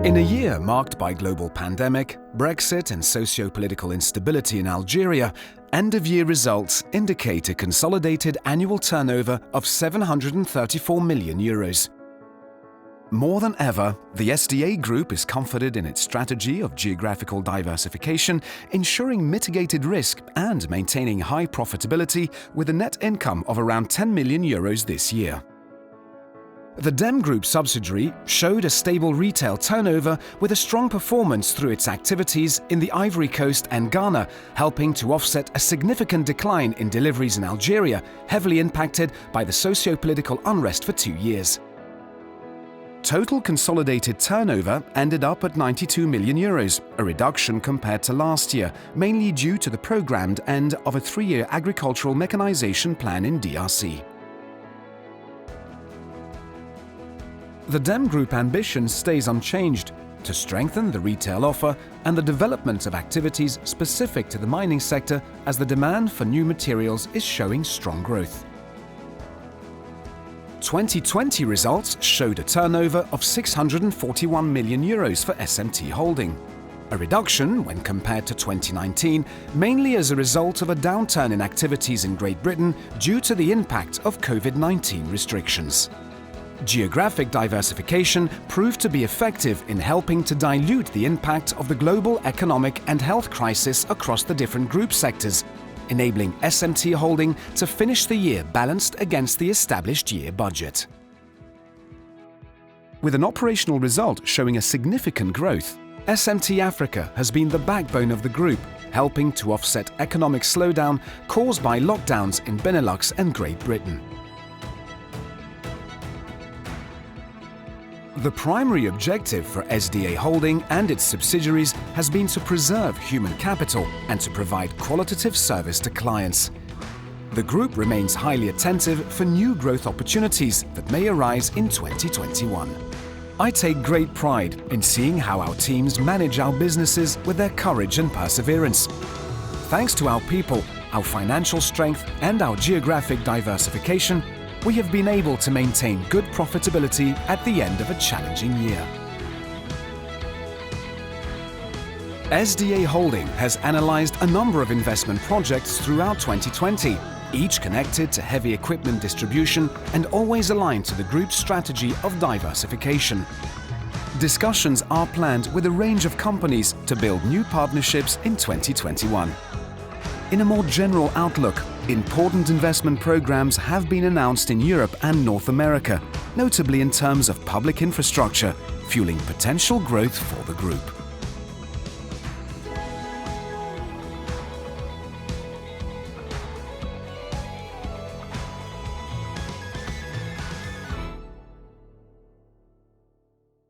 In a year marked by global pandemic, Brexit and socio-political instability in Algeria, end-of-year results indicate a consolidated annual turnover of €734 million. More than ever, the SDA Group is comforted in its strategy of geographical diversification, ensuring mitigated risk and maintaining high profitability with a net income of around €10 million this year. The DEM Group subsidiary showed a stable retail turnover with a strong performance through its activities in the Ivory Coast and Ghana, helping to offset a significant decline in deliveries in Algeria, heavily impacted by the socio-political unrest for 2 years. Total consolidated turnover ended up at €92 million, a reduction compared to last year, mainly due to the programmed end of a 3-year agricultural mechanization plan in DRC. The DEM Group ambition stays unchanged to strengthen the retail offer and the development of activities specific to the mining sector as the demand for new materials is showing strong growth. 2020 results showed a turnover of €641 million for SDA Holding, a reduction when compared to 2019, mainly as a result of a downturn in activities in Great Britain due to the impact of COVID-19 restrictions. Geographic diversification proved to be effective in helping to dilute the impact of the global economic and health crisis across the different group sectors, enabling SDA Holding to finish the year balanced against the established year budget. With an operational result showing a significant growth, SDA Africa has been the backbone of the group, helping to offset economic slowdown caused by lockdowns in Benelux and Great Britain. The primary objective for SDA Holding and its subsidiaries has been to preserve human capital and to provide qualitative service to clients. The group remains highly attentive for new growth opportunities that may arise in 2021. I take great pride in seeing how our teams manage our businesses with their courage and perseverance. Thanks to our people, our financial strength, and our geographic diversification, we have been able to maintain good profitability at the end of a challenging year. SDA Holding has analyzed a number of investment projects throughout 2020, each connected to heavy equipment distribution and always aligned to the group's strategy of diversification. Discussions are planned with a range of companies to build new partnerships in 2021. In a more general outlook, important investment programs have been announced in Europe and North America, notably in terms of public infrastructure, fueling potential growth for the group.